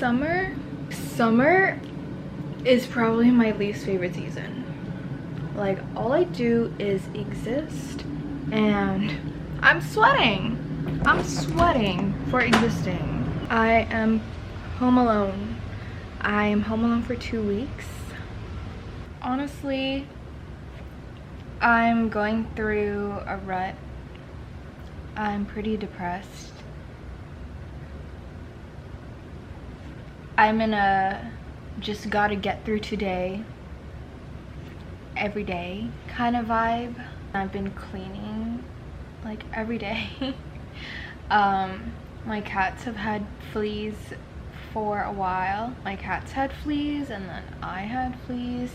Summer is probably my least favorite season. Like, all I do is exist, and I'm sweating for existing. I am home alone. I am home alone for 2 weeks. Honestly, I'm going through a rut. I'm pretty depressed. I'm in a just gotta get through today, every day kind of vibe. I've been cleaning like every day. My cats have had fleas for a while. My cats had fleas and then I had fleas.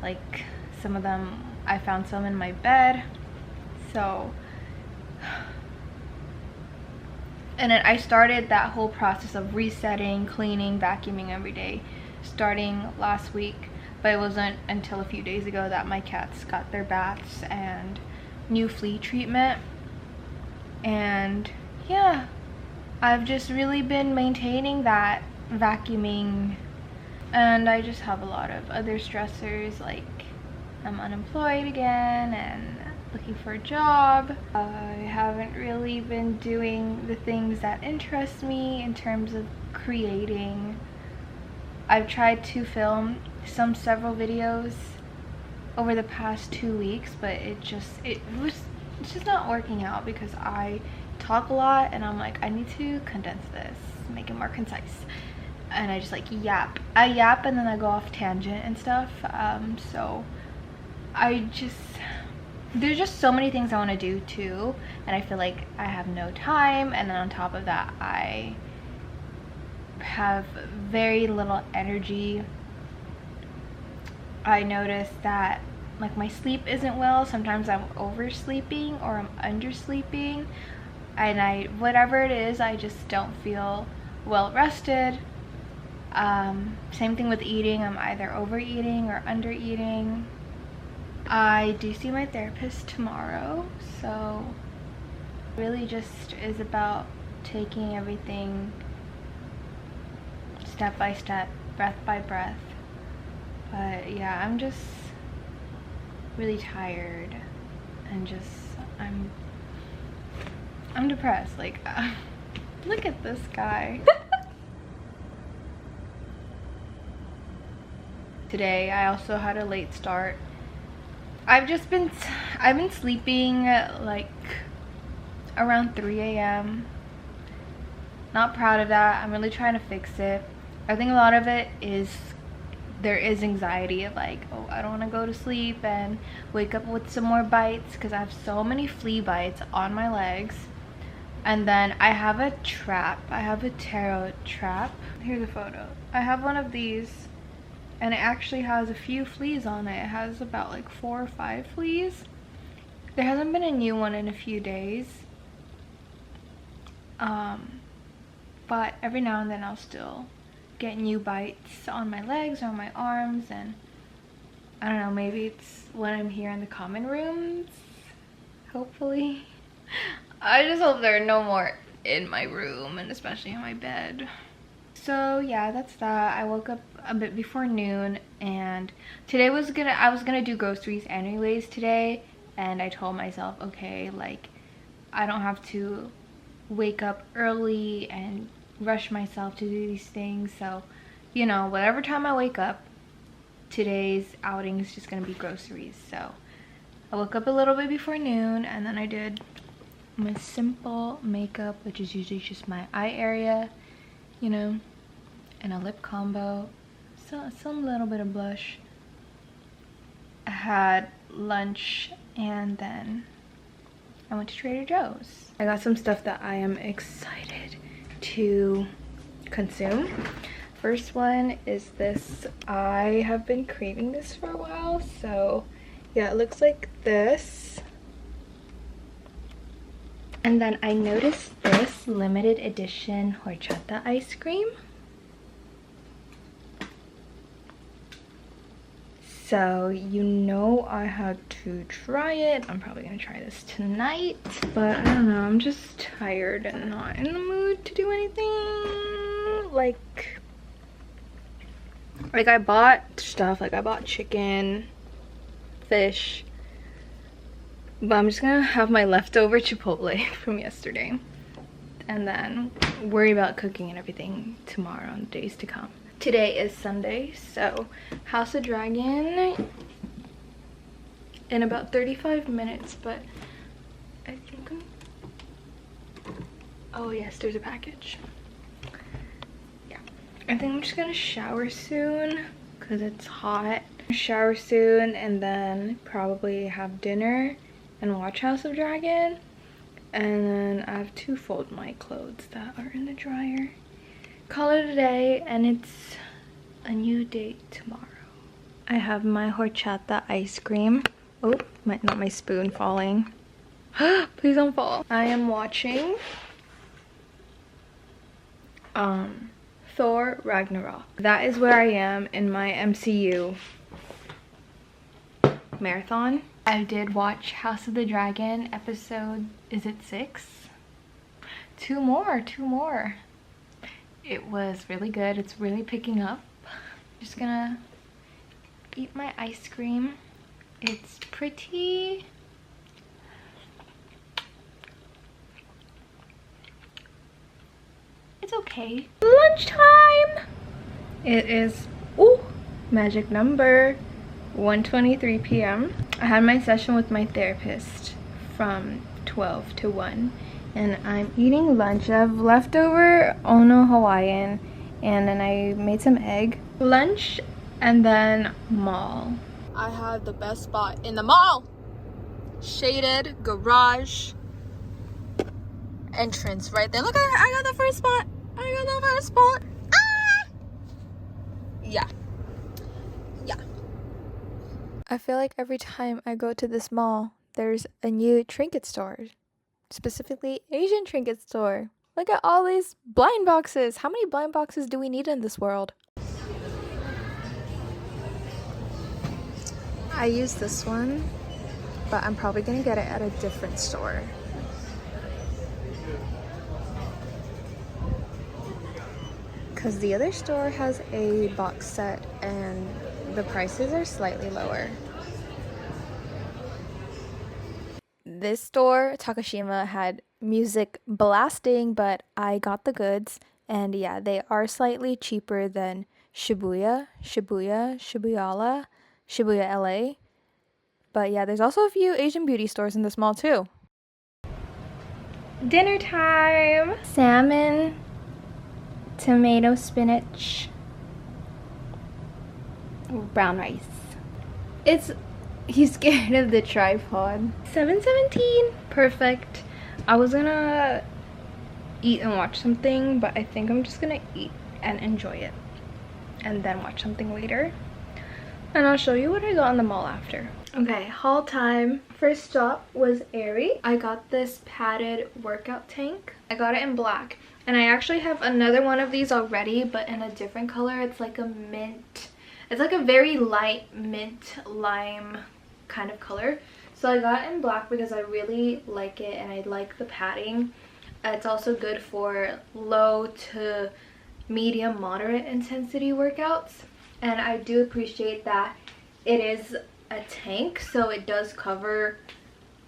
Like, some of them, I found some in my bed. So, and then I started that whole process of resetting, cleaning, vacuuming every day starting last week, but it wasn't until a few days ago that my cats got their baths and new flea treatment. And yeah, I've just really been maintaining that vacuuming, and I just have a lot of other stressors, like I'm unemployed again and looking for a job. I haven't really been doing the things that interest me in terms of creating. I've tried to film several videos over the past 2 weeks, but it's just not working out because I talk a lot and I'm like, I need to condense this, make it more concise, and I just like yap and then I go off tangent and stuff. So there's just so many things I want to do too, and I feel like I have no time, and then on top of that I have very little energy. I noticed that like my sleep isn't well. Sometimes I'm oversleeping or I'm undersleeping, and whatever it is, I just don't feel well rested. Same thing with eating. I'm either overeating or undereating. I do see my therapist tomorrow, so really just is about taking everything step by step, breath by breath. But yeah, I'm just really tired and just I'm depressed. Like, look at this guy. Today I also had a late start. I've been sleeping like around 3 a.m. Not proud of that. I'm really trying to fix it. I think a lot of it is there is anxiety of like, oh, I don't want to go to sleep and wake up with some more bites, because I have so many flea bites on my legs. And then I have a trap. I have a tarot trap. Here's a photo. I have one of these, and it actually has a few fleas on it. It has about like 4 or 5 fleas. There hasn't been a new one in a few days. But every now and then I'll still get new bites on my legs or on my arms, and I don't know, maybe it's when I'm here in the common rooms, hopefully. I just hope there are no more in my room, and especially in my bed. So yeah, that's that. I woke up a bit before noon, and today I was gonna do groceries anyways today, and I told myself, okay, like I don't have to wake up early and rush myself to do these things. So, you know, whatever time I wake up, today's outing is just gonna be groceries. So I woke up a little bit before noon, and then I did my simple makeup, which is usually just my eye area, you know, and a lip combo, so some little bit of blush. I had lunch, and then I went to Trader Joe's. I got some stuff that I am excited to consume. First one is this. I have been craving this for a while, so yeah, it looks like this. And then I noticed this limited edition horchata ice cream. So you know I had to try it. I'm probably gonna try this tonight, but I don't know, I'm just tired and not in the mood to do anything like Like, I bought stuff, like I bought chicken, fish, but I'm just gonna have my leftover Chipotle from yesterday and then worry about cooking and everything tomorrow and days to come. Today is Sunday, so House of Dragon in about 35 minutes, but I think oh yes, there's a package. Yeah, I think I'm just gonna shower soon because it's hot. Shower soon and then probably have dinner and watch House of Dragon, and then I have to fold my clothes that are in the dryer. Call it a day, and it's a new date tomorrow. I have my horchata ice cream. Oh, not my spoon falling. Please don't fall. I am watching Thor Ragnarok. That is where I am in my MCU marathon. I did watch House of the Dragon episode, is it 6? Two more. It was really good. It's really picking up. Just gonna eat my ice cream. It's pretty. It's okay. Lunchtime! It is, ooh, magic number, 1:23 p.m. I had my session with my therapist from 12 to 1, and I'm eating lunch. I have leftover Ono Hawaiian, and then I made some egg. Lunch, and then mall. I have the best spot in the mall. Shaded garage entrance right there. Look at I got the first spot. Ah! Yeah. I feel like every time I go to this mall, there's a new trinket store. Specifically, Asian trinket store. Look at all these blind boxes. How many blind boxes do we need in this world? I use this one, but I'm probably gonna get it at a different store. Because the other store has a box set and the prices are slightly lower. This store, Takashima, had music blasting, but I got the goods. And yeah, they are slightly cheaper than Shibuya LA. But yeah, there's also a few Asian beauty stores in this mall too. Dinner time! Salmon, tomato, spinach, brown rice. He's scared of the tripod. 7:17, perfect. I was gonna eat and watch something, but I think I'm just gonna eat and enjoy it and then watch something later, and I'll show you what I got in the mall after. Okay, haul time. First stop was Aerie. I got this padded workout tank. I got it in black, and I actually have another one of these already, but in a different color. It's like a mint, it's like a very light mint lime kind of color. So I got it in black because I really like it and I like the padding. It's also good for low to medium moderate intensity workouts, and I do appreciate that it is a tank, so it does cover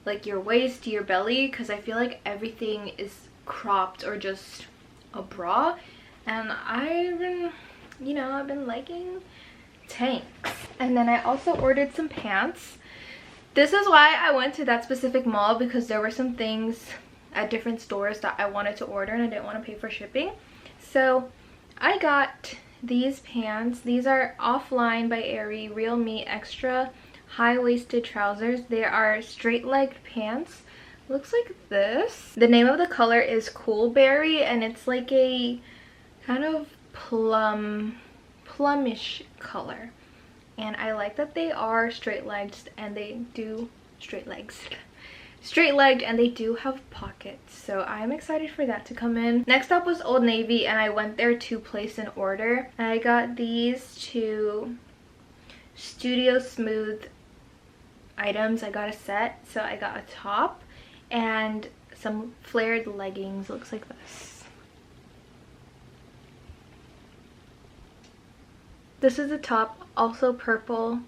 like your waist, your belly, because I feel like everything is cropped or just a bra, and I've been liking tanks. And then I also ordered some pants. This is why I went to that specific mall, because there were some things at different stores that I wanted to order and I didn't want to pay for shipping. So I got these pants. These are Offline by Aerie, Real Me Extra high-waisted trousers. They are straight-legged pants. Looks like this. The name of the color is Cool Berry, and it's like a kind of plumish color. And I like that they are straight-legged and they do straight-legged and they do have pockets, so I'm excited for that to come in. Next up was Old Navy, and I went there to place an order. I got these two Studio Smooth items. I got a set, so I got a top and some flared leggings. Looks like this. This is the top, also purple.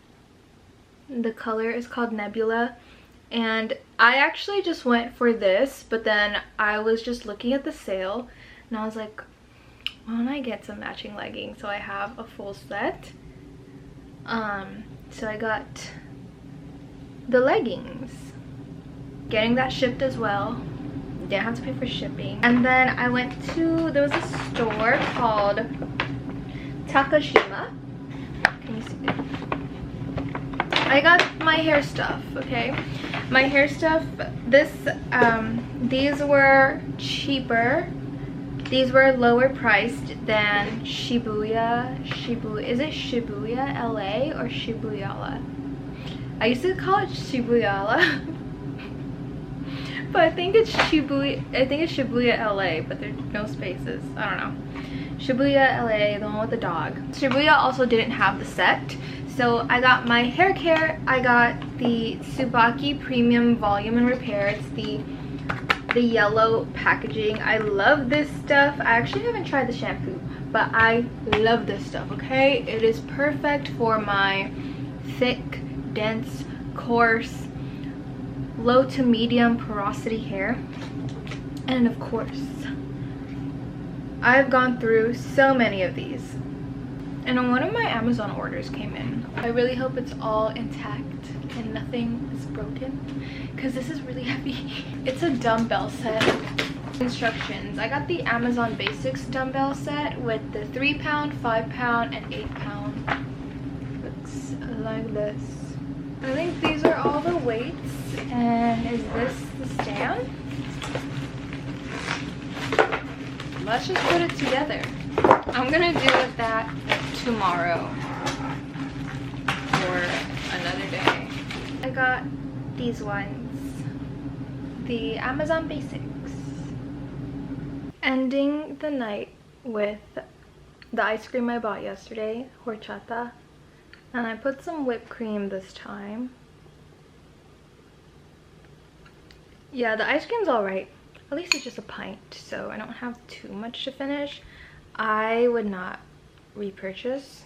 The color is called Nebula. And I actually just went for this, but then I was just looking at the sale and I was like, why don't I get some matching leggings so I have a full set. So I got the leggings, getting that shipped as well, didn't have to pay for shipping. And then I went to, there was a store called Takashima. Can you see it? I got my hair stuff, okay? My hair stuff, these were cheaper. These were lower priced than Shibuya, is it Shibuya LA or Shibuyala? I used to call it Shibuyala. But I think it's Shibuya LA, but there's no spaces. I don't know. Shibuya LA, the one with the dog. Shibuya also didn't have the set. So I got my hair care. I got the Tsubaki Premium Volume and Repair. It's the yellow packaging. I love this stuff. I actually haven't tried the shampoo, but I love this stuff, okay? It is perfect for my thick, dense, coarse, low to medium porosity hair. And of course, I've gone through so many of these. And one of my Amazon orders came in. I really hope it's all intact and nothing is broken, because this is really heavy. It's a dumbbell set. Instructions. I got the Amazon Basics dumbbell set with the 3 pound, 5 pound, and 8 pound. Looks like this. I think these are all the weights. And is this the stand? Let's just put it together. I'm gonna do that tomorrow or another day. I got these ones, the Amazon Basics. Ending the night with the ice cream I bought yesterday, horchata, and I put some whipped cream this time. Yeah, the ice cream's alright. At least it's just a pint, so I don't have too much to finish. I would not repurchase.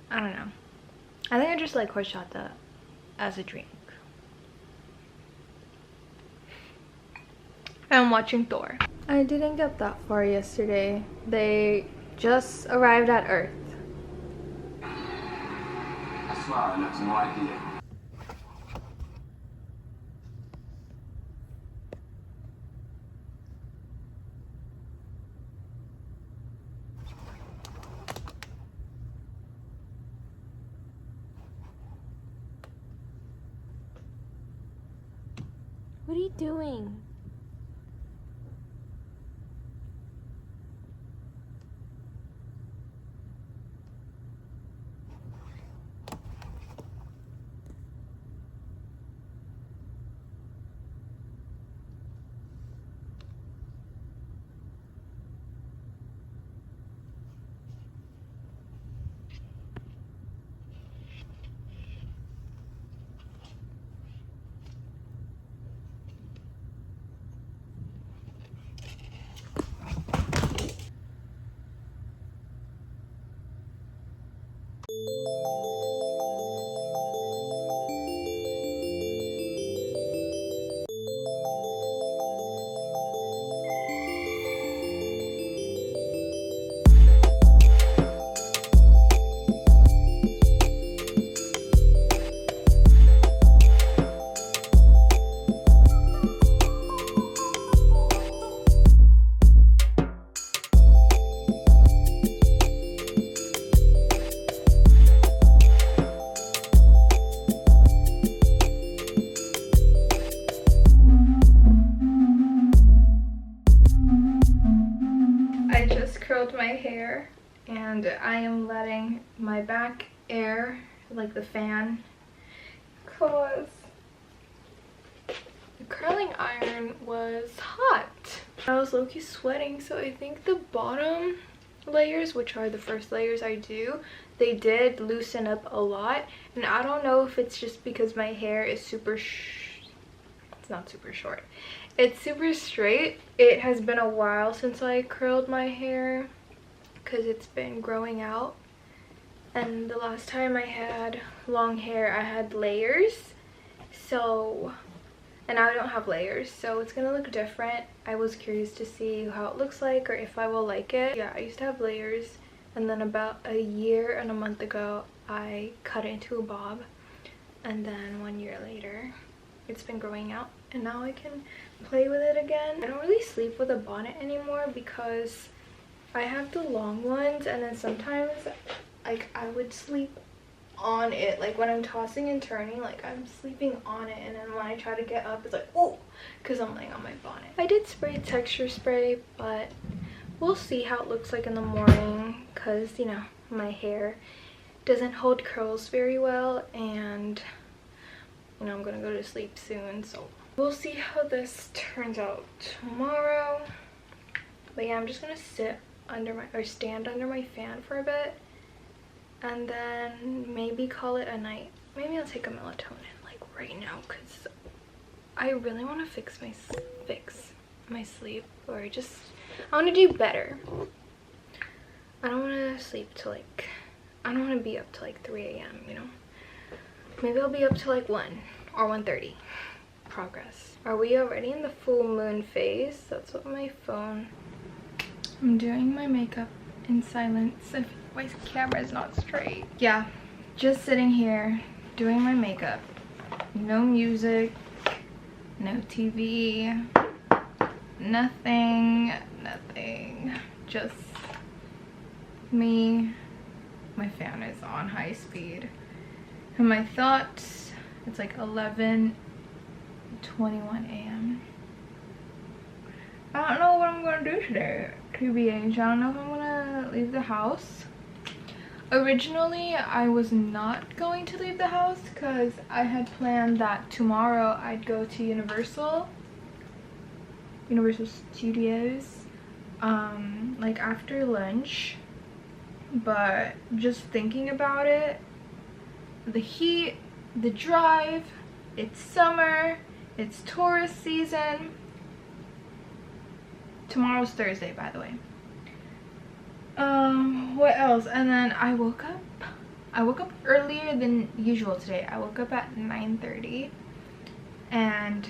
I don't know. I think I just like horchata as a drink. I'm watching Thor. I didn't get that far yesterday. They just arrived at Earth. I swear I have no idea. What are you doing? My hair, and I am letting my back air, like the fan, cause the curling iron was hot. I was low-key sweating, so I think the bottom layers, which are the first layers I do, they did loosen up a lot. And I don't know if it's just because my hair is it's not super short, it's super straight. It has been a while since I curled my hair because it's been growing out, And the last time I had long hair, I had layers. So, and now I don't have layers, so it's gonna look different. I was curious to see how it looks like or if I will like it. Yeah, I used to have layers, and then about a year and a month ago, I cut it into a bob. And then 1 year later, it's been growing out, and now I can play with it again. I don't really sleep with a bonnet anymore because I have the long ones, and then sometimes like I would sleep on it, like when I'm tossing and turning, like I'm sleeping on it, and then when I try to get up, it's like, oh, because I'm laying on my bonnet. I did spray texture spray, but we'll see how it looks like in the morning, because you know, my hair doesn't hold curls very well, and you know, I'm gonna go to sleep soon, so we'll see how this turns out tomorrow. But yeah, I'm just gonna sit under my, or stand under my fan for a bit, and then maybe call it a night. Maybe I'll take a melatonin like right now, because I really want to fix my sleep, or just I want to do better. I don't want to sleep till like, I don't want to be up till like 3 a.m. you know. Maybe I'll be up till like 1 or 1:30. Progress. Are we already in the full moon phase? That's what my phone. I'm doing my makeup in silence. If my camera is not straight. Yeah, just sitting here doing my makeup. No music, no TV, nothing. Just me. My fan is on high speed. And my thoughts, it's like 11:21 a.m. I don't know what I'm gonna do today, TBH. I don't know if I'm gonna leave the house. Originally, I was not going to leave the house because I had planned that tomorrow I'd go to Universal Studios, like after lunch. But just thinking about it, the heat, the drive, it's summer, it's tourist season. Tomorrow's Thursday, by the way. What else? And then I woke up earlier than usual today. I woke up at 9:30, and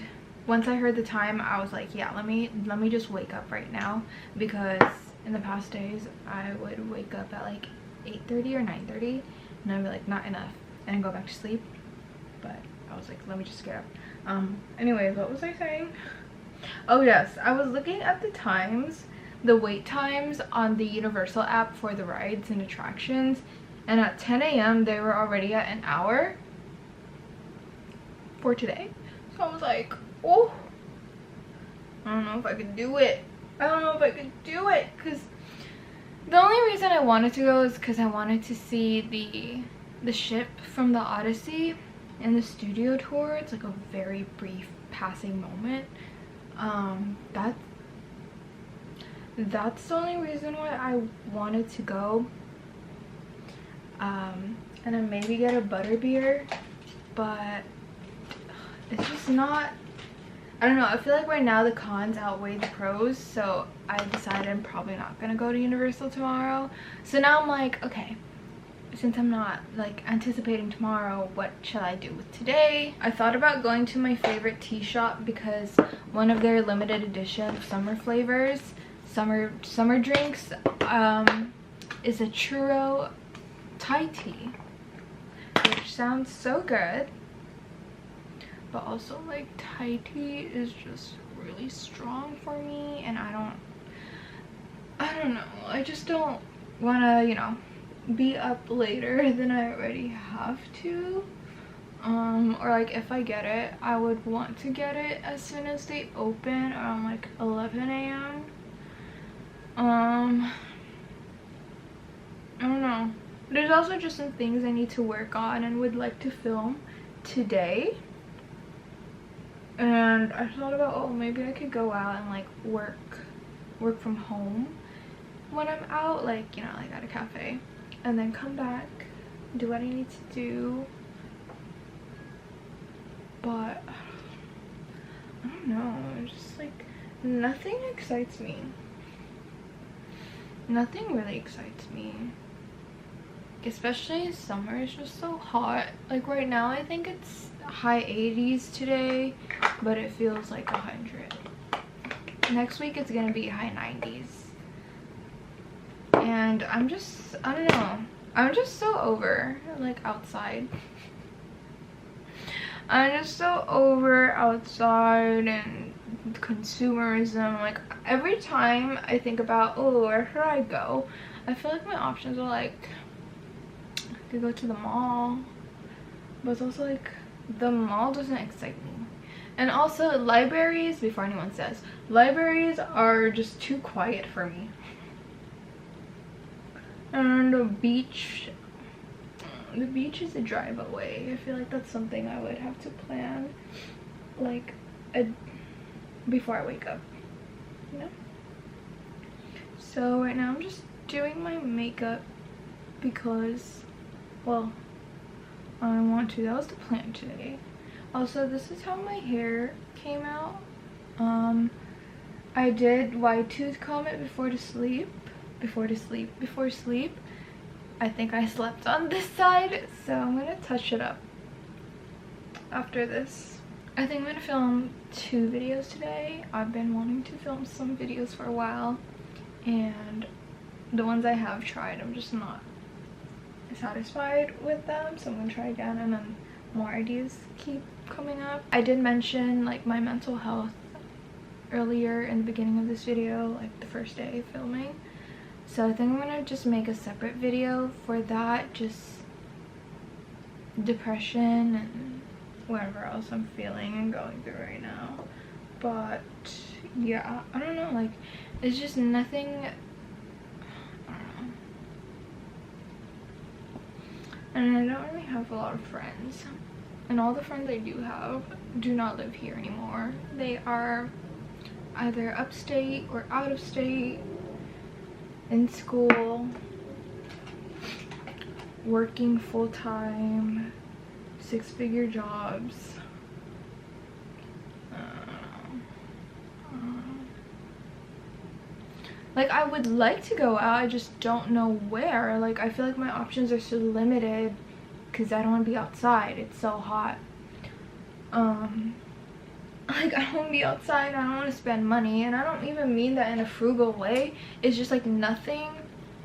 once I heard the time, I was like, yeah, let me just wake up right now, because in the past days I would wake up at like 8:30 or 9:30, and I'd be like, not enough, and I'd go back to sleep. But I was like, let me just get up. Anyways, what was I saying? Oh yes, I was looking at the times, the wait times on the Universal app for the rides and attractions, and at 10 a.m. they were already at an hour for today. So I was like, oh, I don't know if I could do it. Because the only reason I wanted to go is because I wanted to see the ship from the Odyssey and the studio tour. It's like a very brief passing moment. That's the only reason why I wanted to go. And then maybe get a butterbeer, but it's just not, I don't know, I feel like right now the cons outweigh the pros, so I decided I'm probably not gonna go to Universal tomorrow. So now I'm like, okay, since I'm not like anticipating tomorrow, what shall I do with today? I thought about going to my favorite tea shop, because one of their limited edition summer flavors, summer drinks, is a churro Thai tea, which sounds so good. But also, like, Thai tea is just really strong for me, and I don't know, I just don't want to, you know, be up later than I already have to. Or like, if I get it, I would want to get it as soon as they open, around like 11 a.m. I don't know. There's also just some things I need to work on and would like to film today. And I thought about, oh, maybe I could go out and like work from home when I'm out, like, you know, like at a cafe, and then come back, do what I need to do. But I don't know, just like nothing excites me. Nothing really excites me. especially summer is just so hot. Like right now I think it's high 80s today, but it feels like 100. Next week it's gonna be high 90s. And I don't know, I'm just so over like outside. I'm just so over outside and consumerism. Like every time I think about, oh, where should I go, I feel like my options are like, I could go to the mall, but it's also like the mall doesn't excite me. And also libraries, before anyone says, libraries are just too quiet for me. And the beach is a drive away. I feel like that's something I would have to plan like before I wake up, you know? So right now I'm just doing my makeup because, well, I want to. That was the plan today. Also, this is how my hair came out. I did wide tooth comb it before sleep. I think I slept on this side, so I'm gonna touch it up after this. I think I'm gonna film 2 videos today. I've been wanting to film some videos for a while, and the ones I have tried, I'm just not satisfied with them, so I'm gonna try again, and then more ideas keep coming up. I did mention like my mental health earlier in the beginning of this video, like the first day of filming. So I think I'm gonna just make a separate video for that, just depression and whatever else I'm feeling and going through right now. But yeah, I don't know, like it's just nothing, I don't know. And I don't really have a lot of friends, and all the friends I do have do not live here anymore. They are either upstate or out of state, in school, working full-time, 6-figure jobs. Like I would like to go out, I just don't know where. Like I feel like my options are so limited because I don't want to be outside. It's so hot. Like I don't want to be outside, I don't want to spend money, and I don't even mean that in a frugal way. It's just like nothing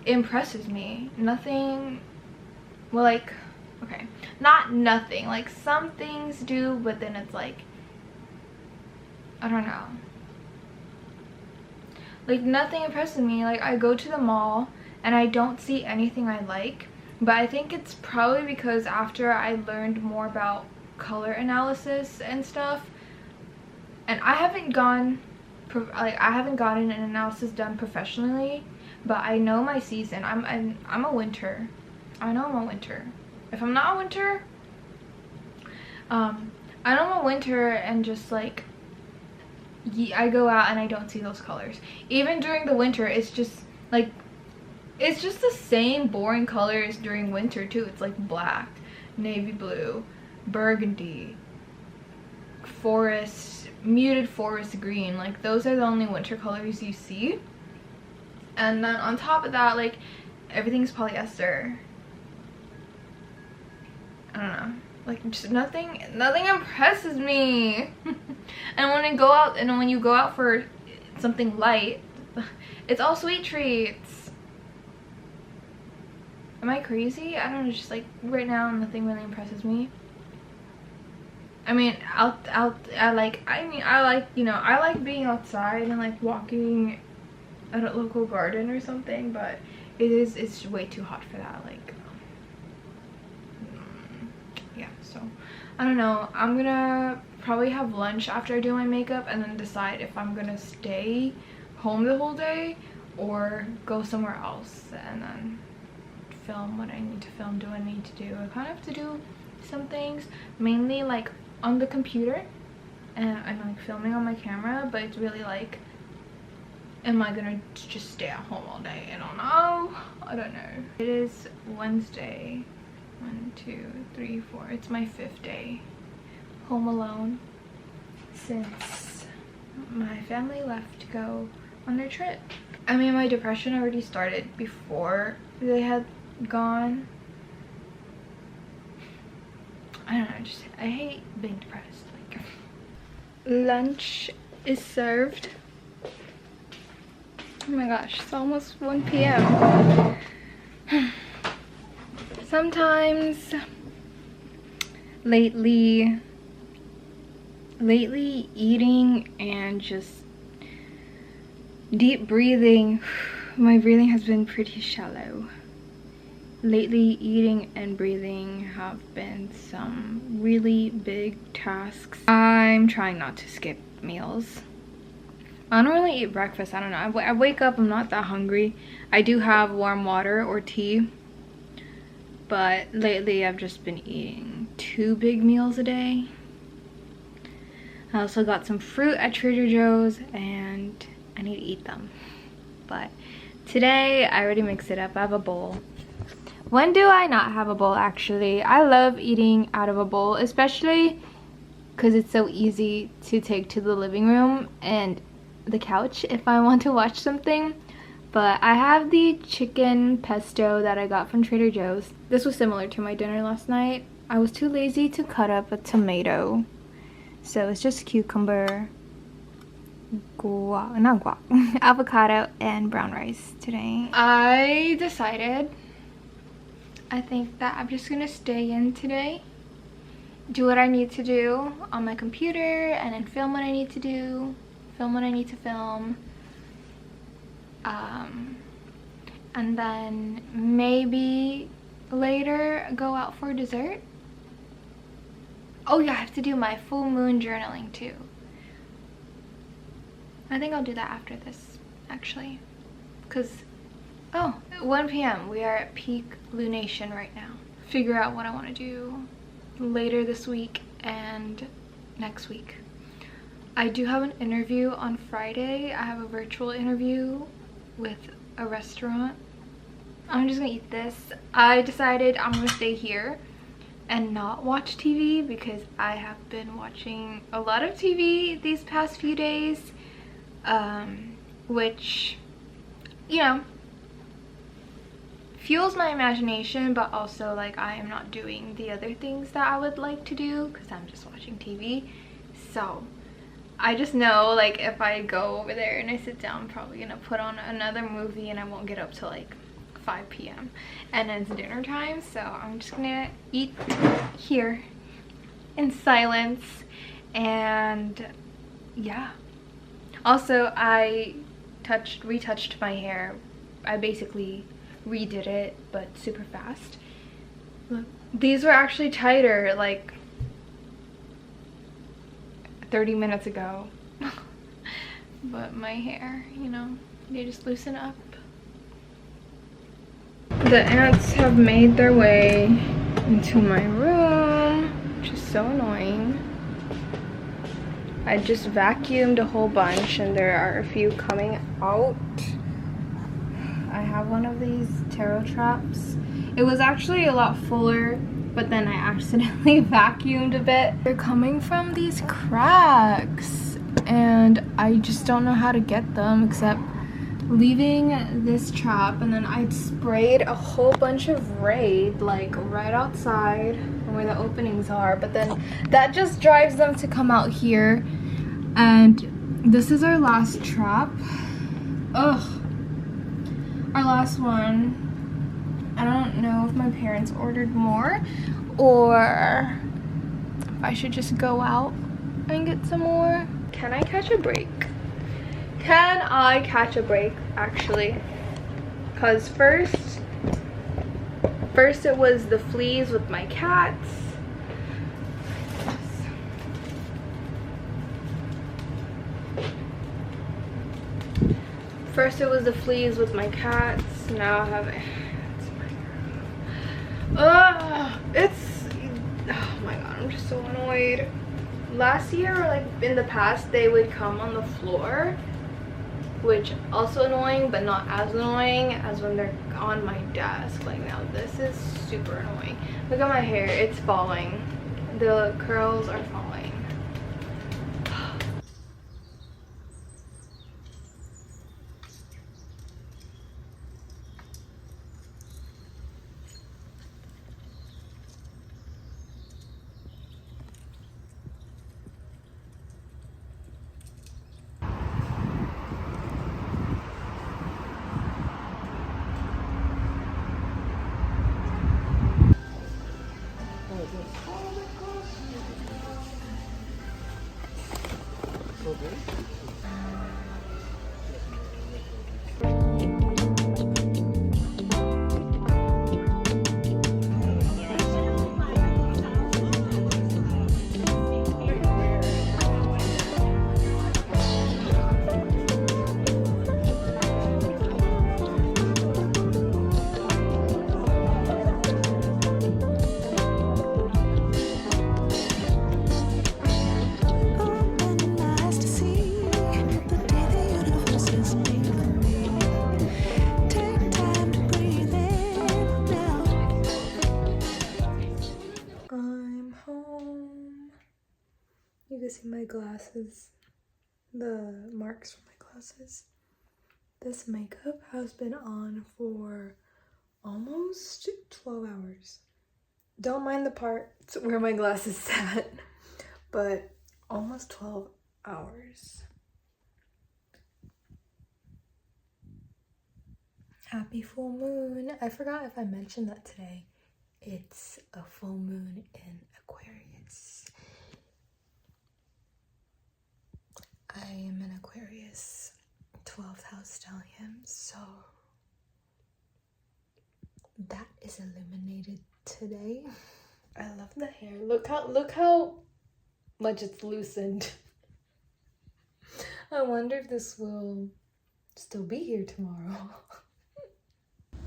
impresses me. Nothing, well, like, okay, not nothing, like some things do, but then it's like, I don't know, like nothing impresses me. Like I go to the mall and I don't see anything I like, but I think it's probably because after I learned more about color analysis and stuff, and I haven't gotten an analysis done professionally, but I know my season. I'm a winter. I know I'm a winter. If I'm not a winter, I know I'm a winter, and just like I go out and I don't see those colors. Even during the winter, it's just like, it's just the same boring colors during winter too. It's like black, navy blue, burgundy, forest, muted forest green. Like those are the only winter colors you see. And then on top of that, like everything's polyester. I don't know, like just nothing impresses me. And when I go out, and when you go out for something light, it's all sweet treats. Am I crazy? I don't know, just like right now nothing really impresses me. I mean, I like being outside and like walking at a local garden or something, but it's way too hot for that. Like, yeah, so I don't know. I'm gonna probably have lunch after I do my makeup and then decide if I'm gonna stay home the whole day or go somewhere else, and then film what I need to film, do what I need to do. I kind of have to do some things, mainly like on the computer, and I'm like filming on my camera, but it's really like, am I gonna just stay at home all day? I don't know. I don't know. It is Wednesday. 1, 2, 3, 4. It's my 5th day home alone since my family left to go on their trip. I mean, my depression already started before they had gone, I don't know, I hate being depressed. Like, lunch is served. Oh my gosh, it's almost 1 p.m. Sometimes lately eating and just deep breathing, my breathing has been pretty shallow. Lately, eating and breathing have been some really big tasks. I'm trying not to skip meals. I don't really eat breakfast. I don't know. I wake up, I'm not that hungry. I do have warm water or tea. But lately, I've just been eating 2 big meals a day. I also got some fruit at Trader Joe's and I need to eat them. But today, I already mixed it up. I have a bowl. When do I not have a bowl, actually? I love eating out of a bowl, especially because it's so easy to take to the living room and the couch if I want to watch something. But I have the chicken pesto that I got from Trader Joe's. This was similar to my dinner last night. I was too lazy to cut up a tomato. So it's just cucumber, avocado, and brown rice today. I decided, I think that I'm just gonna stay in today, do what I need to do on my computer, and then film what I need to do, film what I need to film, and then maybe later go out for dessert. Oh yeah, I have to do my full moon journaling too. I think I'll do that after this, actually, because 1 p.m. we are at peak lunation right now. Figure out what I want to do later this week and next week. I do have an interview on Friday. I have a virtual interview with a restaurant. I'm just gonna eat this. I decided I'm gonna stay here and not watch TV because I have been watching a lot of TV these past few days, which, you know, fuels my imagination, but also like I am not doing the other things that I would like to do because I'm just watching TV. So I just know, like, if I go over there and I sit down, I'm probably gonna put on another movie and I won't get up till like 5 p.m. and then it's dinner time, so I'm just gonna eat here in silence. And yeah, also I retouched my hair. I basically redid it, but super fast. Look, these were actually tighter like 30 minutes ago. But my hair, you know, they just loosen up. The ants have made their way into my room, which is so annoying. I just vacuumed a whole bunch and there are a few coming out. I have one of these tarot traps. It was actually a lot fuller, but then I accidentally vacuumed a bit. They're coming from these cracks and I just don't know how to get them except leaving this trap. And then I sprayed a whole bunch of Raid like right outside where the openings are, but then that just drives them to come out here. And this is our last trap. Ugh. Our last one. I don't know if my parents ordered more or if I should just go out and get some more. Can I catch a break? Can I catch a break, actually? Because first it was the fleas with my cats. First it was the fleas with my cats. Now I have oh my god, I'm just so annoyed. Last year, or like in the past, they would come on the floor, which also annoying, but not as annoying as when they're on my desk. Like now this is super annoying. Look at my hair, it's falling. The curls are falling. You can see my glasses, the marks from my glasses. This makeup has been on for almost 12 hours. Don't mind the parts where my glasses sat, but almost 12 hours. Happy full moon. I forgot if I mentioned that today. It's a full moon in Aquarius. I am an Aquarius 12th house stellium, so that is illuminated today. I love the hair. Look how much it's loosened. I wonder if this will still be here tomorrow.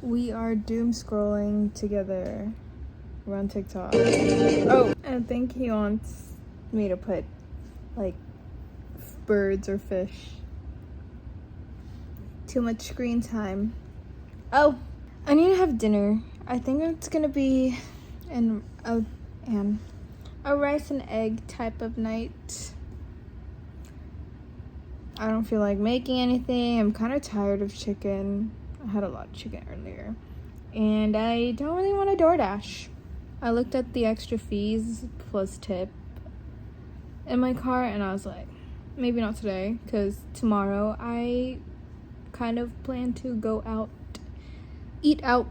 We are doom scrolling together. We're on TikTok. Oh, I think he wants me to put like birds or fish. Too much screen time. Oh, I need to have dinner. I think it's gonna be a rice and egg type of night. I don't feel like making anything. I'm kind of tired of chicken. I had a lot of chicken earlier. And I don't really want to DoorDash. I looked at the extra fees plus tip in my car and I was like, maybe not today, because tomorrow I kind of plan to go out, eat out,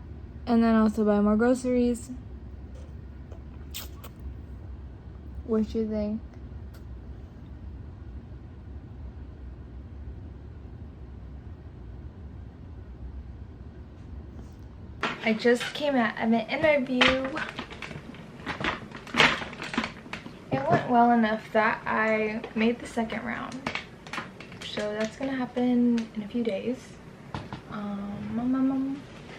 and then also buy more groceries. What you think? I just came out of an interview. It went well enough that I made the second round. So that's gonna happen in a few days.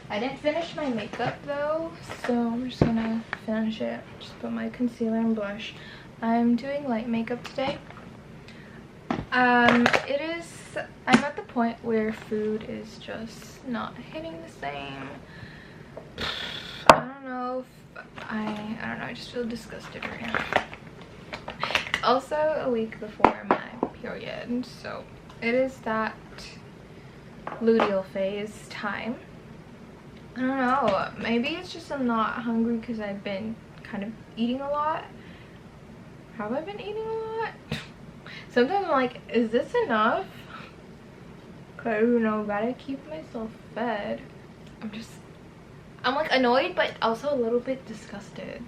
I didn't finish my makeup though, so I'm just gonna finish it. Just put my concealer and blush. I'm doing light makeup today. I'm at the point where food is just not hitting the same. I don't know if I don't know, I just feel disgusted right now. Also a week before my period, so it is that luteal phase time. I don't know, maybe it's just I'm not hungry because I've been kind of eating a lot. Have I been eating a lot? Sometimes I'm like, is this enough? Cause you know, gotta keep myself fed. I'm like annoyed but also a little bit disgusted.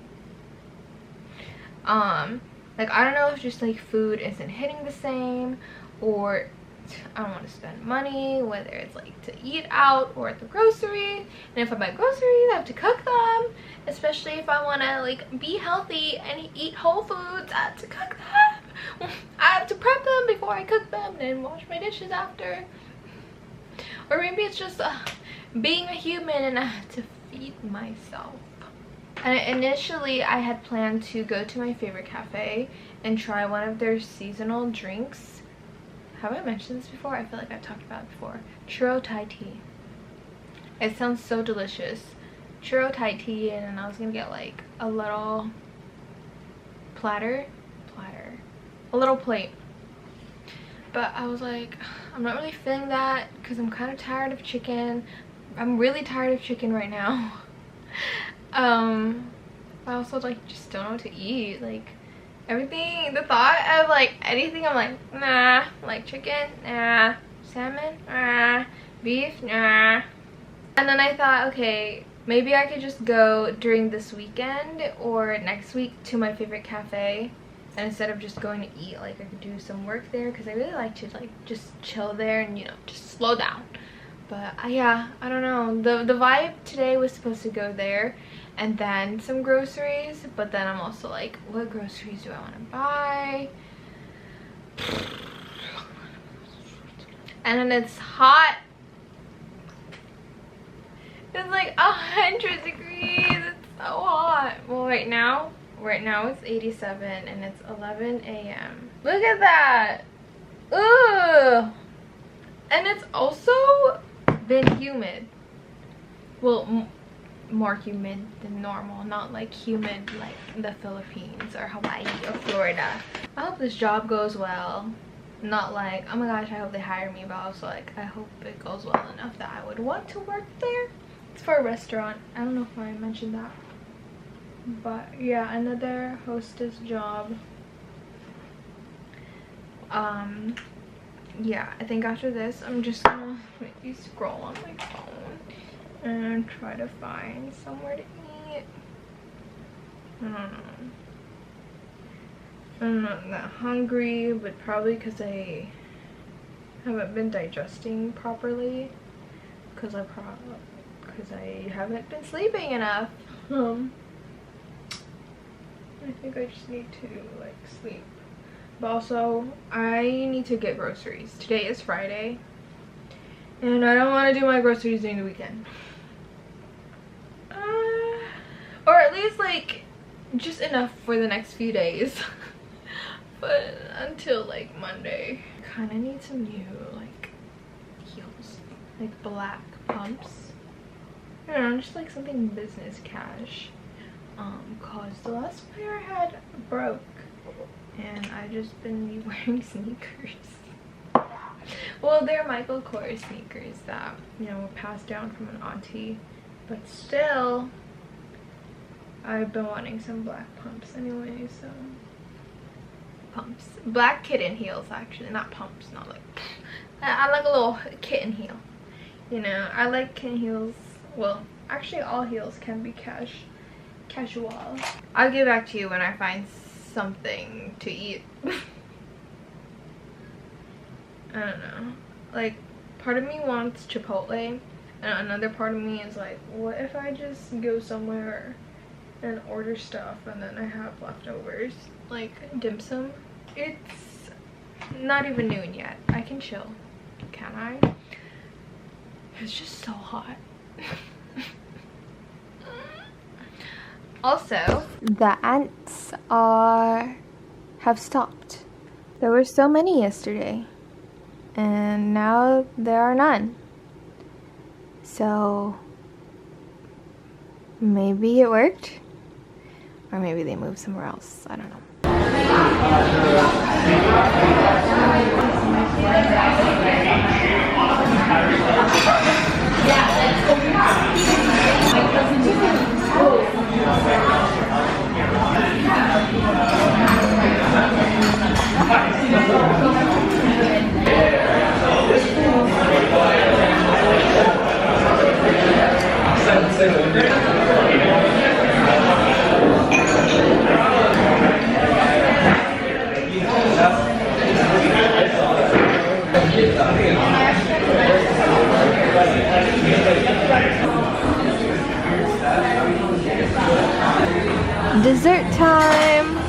Like I don't know if just like food isn't hitting the same, or I don't want to spend money, whether it's like to eat out or at the grocery. And if I buy groceries, I have to cook them, especially if I want to like be healthy and eat whole foods. I have to cook them. I have to prep them before I cook them and then wash my dishes after. Or maybe it's just being a human and I have to feed myself. And initially I had planned to go to my favorite cafe and try one of their seasonal drinks. Have I mentioned this before? I feel like I've talked about it before. Churro Thai tea. It sounds so delicious. Churro Thai tea, and then I was gonna get like a little a little plate. But I was like, I'm not really feeling that because I'm kind of tired of chicken. I'm really tired of chicken right now. I also like just don't know what to eat. Like everything, the thought of like anything, I'm like, nah. Like chicken, nah. Salmon, nah. Beef, nah. And then I thought, okay, maybe I could just go during this weekend or next week to my favorite cafe And instead of just going to eat, like I could do some work there, because I really like to like just chill there and, you know, just slow down. But yeah, I don't know, the vibe today was supposed to go there and then some groceries, but then I'm also like, what groceries do I want to buy? And then it's hot. It's like 100 degrees. It's so hot. Well, right now it's 87 and it's 11 a.m. Look at that. Ugh. And it's also been humid. Well, more humid than normal, not like humid like the Philippines or Hawaii or Florida. I hope this job goes well. Not like, oh my gosh, I hope they hire me, but also like, I hope it goes well enough that I would want to work there. It's for a restaurant. I don't know if I mentioned that. But yeah, another hostess job. Yeah, I think after this, I'm just gonna maybe scroll on my phone and try to find somewhere to eat. I don't know. I'm not that hungry, but probably because I haven't been digesting properly, because I haven't been sleeping enough. I think I just need to like sleep. But also, I need to get groceries. Today is Friday, and I don't want to do my groceries during the weekend. Or at least like just enough for the next few days. But until like Monday. Kind of need some new like heels, like black pumps. I don't know, just like something business cash. Cause the last pair I had broke, and I just been wearing sneakers. Well, they're Michael Kors sneakers that, you know, were passed down from an auntie, but still, I've been wanting some black pumps anyway, so. Pumps. Black kitten heels, actually, not pumps, not like. I like a little kitten heel. You know, I like kitten heels. Well, actually, all heels can be casual. I'll get back to you when I find something to eat. I don't know. Like, part of me wants Chipotle, and another part of me is like, what if I just go somewhere and order stuff and then I have leftovers, like dim sum? It's not even noon yet. I can chill, can I? It's just so hot. Also, the ants have stopped. There were so many yesterday, and now there are none. So maybe it worked, or maybe they moved somewhere else. I don't know. Dessert time.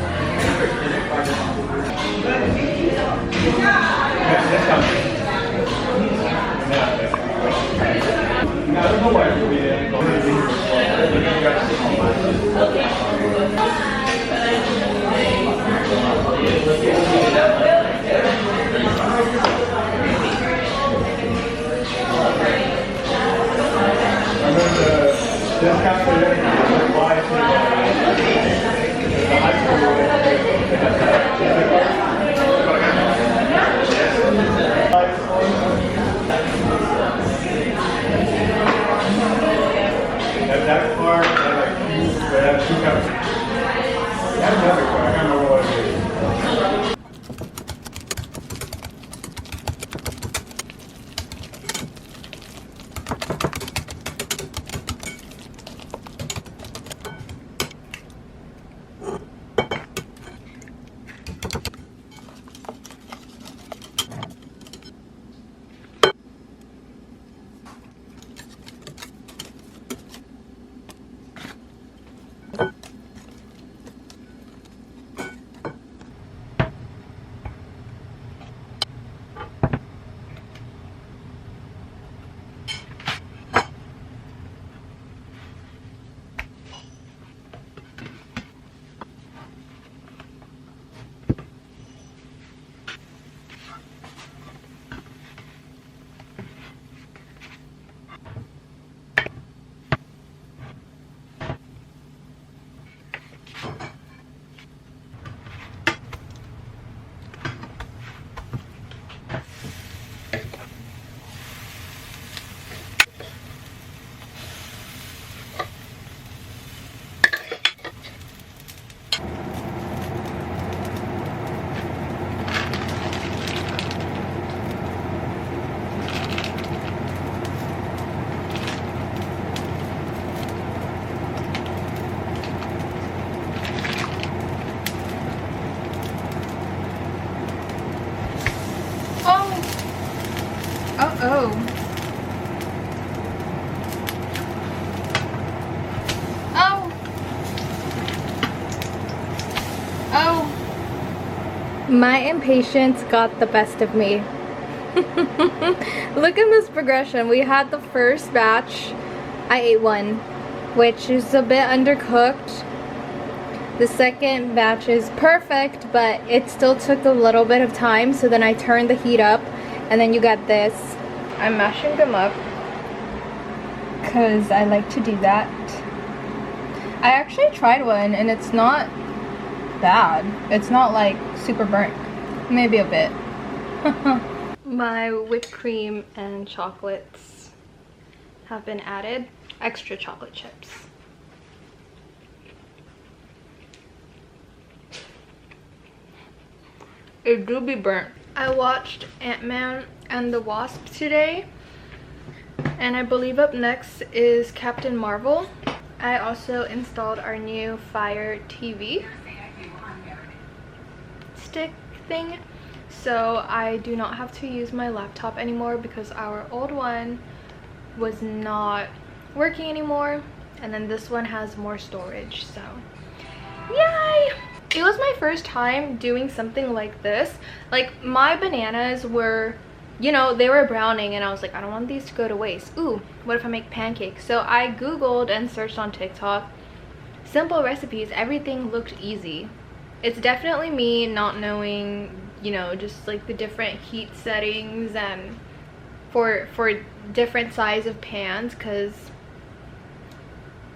Oh. Oh. Oh. My impatience got the best of me. Look at this progression. We had the first batch. I ate one, which is a bit undercooked. The second batch is perfect, but it still took a little bit of time, so then I turned the heat up, and then you got this. I'm mashing them up because I like to do that. I actually tried one and it's not bad. It's not like super burnt. Maybe a bit. My whipped cream and chocolates have been added. Extra chocolate chips. It do be burnt. I watched Ant-Man and the Wasp today, and I believe up next is Captain Marvel. I also installed our new Fire TV stick thing, so I do not have to use my laptop anymore because our old one was not working anymore, and then this one has more storage, so yay! It was my first time doing something like this. Like, my bananas were, you know, they were browning, and I was like, I don't want these to go to waste. Ooh, what if I make pancakes? So I googled and searched on TikTok simple recipes. Everything looked easy. It's definitely me not knowing, you know, just like the different heat settings and for different size of pans, because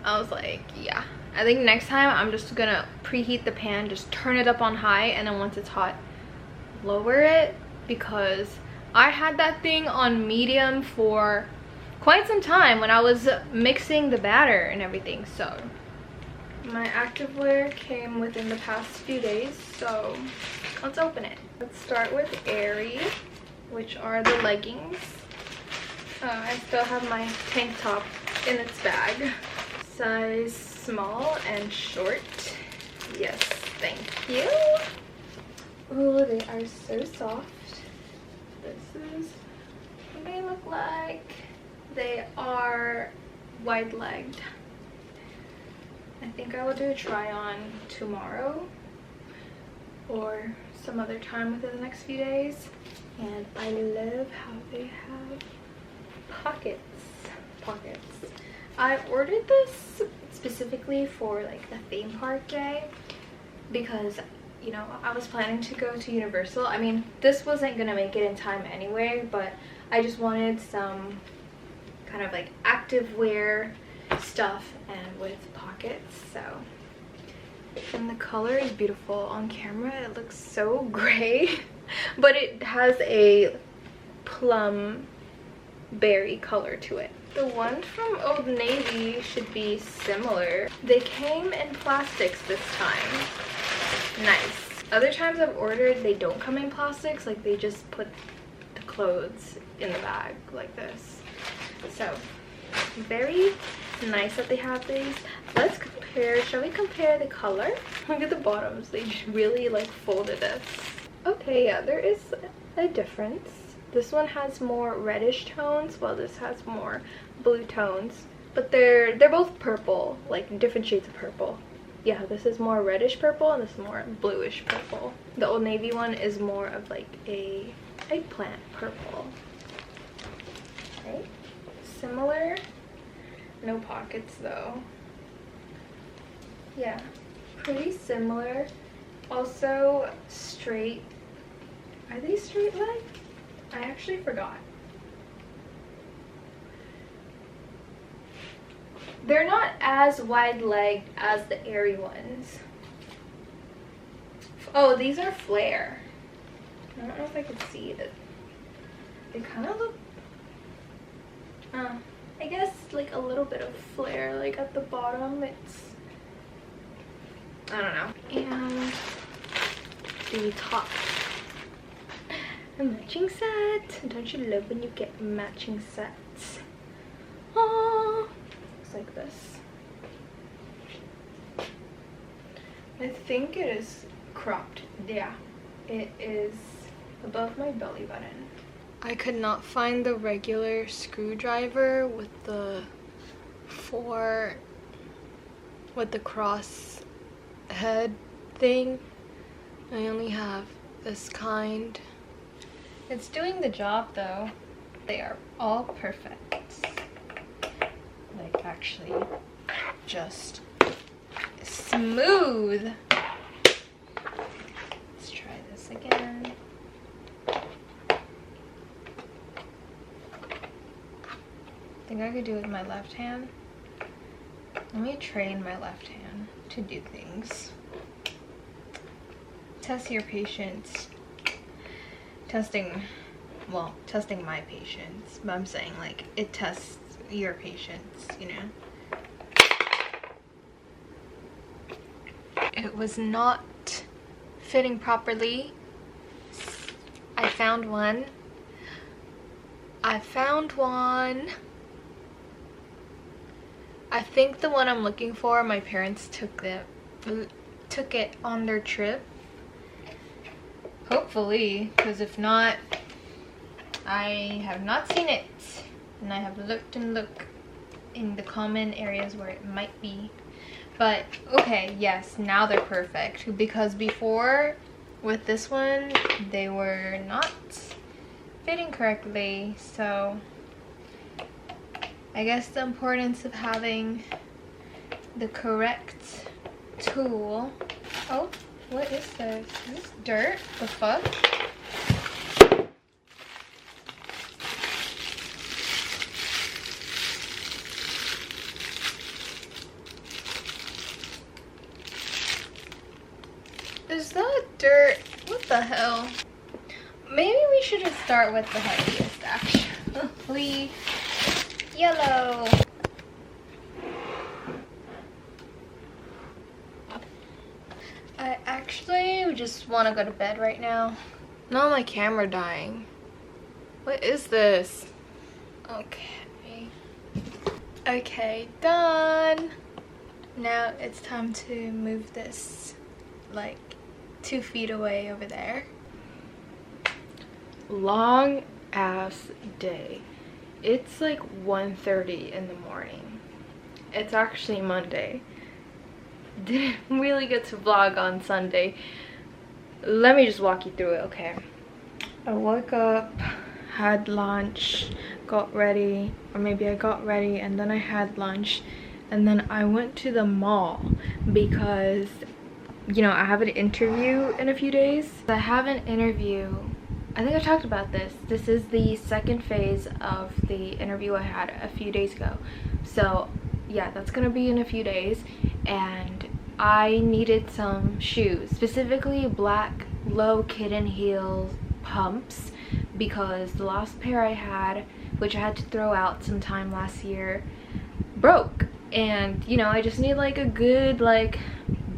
I was like, yeah, I think next time I'm just gonna preheat the pan, just turn it up on high, and then once it's hot, lower it, because I had that thing on medium for quite some time when I was mixing the batter and everything. So my activewear came within the past few days, so let's open it. Let's start with Airy, which are the leggings. I still have my tank top in its bag. Size small and short. Yes, thank you. Oh, they are so soft. This is what they look like. They are wide-legged. I think I will do a try on tomorrow or some other time within the next few days. And I love how they have pockets. I ordered this specifically for like the theme park day because, you know, I was planning to go to Universal. I mean, this wasn't gonna make it in time anyway, but I just wanted some kind of like activewear stuff and with pockets. So, and the color is beautiful. On camera it looks so gray, but it has a plum berry color to it. The one from Old Navy should be similar. They came in plastics this time. Nice. Other times I've ordered, they don't come in plastics, like they just put the clothes in the bag like this. So very nice that they have these. Let's compare. Shall we compare the color? Look at the bottoms. They just really like folded this. Okay, yeah, there is a difference. This one has more reddish tones while this has more blue tones, but they're both purple, like different shades of purple. Yeah, this is more reddish purple and this is more bluish purple. The Old Navy one is more of like a eggplant purple. Right? Similar. No pockets though. Yeah, pretty similar. Also straight. Are these straight leg? I actually forgot. They're not as wide-legged as the Airy ones. Oh, these are flare. I don't know if I can see it. They kind of look, I guess like a little bit of flare, like at the bottom. It's, I don't know. And the top. A matching set. Don't you love when you get matching sets? Oh, looks like this. I think it is cropped. Yeah, it is above my belly button. I could not find the regular screwdriver with the cross head thing. I only have this kind. It's doing the job though. They are all perfect. Like actually just smooth. Let's try this again. I think I could do it with my left hand. Let me train my left hand to do things. Test your patience. Testing my patience. But I'm saying like it tests your patience, you know? It was not fitting properly. I found one. I think the one I'm looking for, my parents took it on their trip. Hopefully, because if not, I have not seen it. And I have looked and looked in the common areas where it might be. But okay, yes, now they're perfect. Because before, with this one, they were not fitting correctly. So I guess the importance of having the correct tool. Oh, what is this? Is this dirt? The fuck? Is that dirt? What the hell? Maybe we should just start with the heaviest actually. Yellow. I actually just want to go to bed right now. Not my camera dying. What is this? Okay, done. Now it's time to move this like 2 feet away over there. Long ass day. It's like 1:30 in the morning. It's actually Monday. Didn't really get to vlog on Sunday. Let me just walk you through it, okay? I woke up, had lunch, got ready, or maybe I got ready and then I had lunch, and then I went to the mall because, you know, I have an interview in a few days. I have an interview. I think I talked about this. This is the second phase of the interview I had a few days ago. So yeah, that's gonna be in a few days, and I needed some shoes, specifically black low kitten heel pumps, because the last pair I had, which I had to throw out sometime last year, broke. And you know, I just need like a good like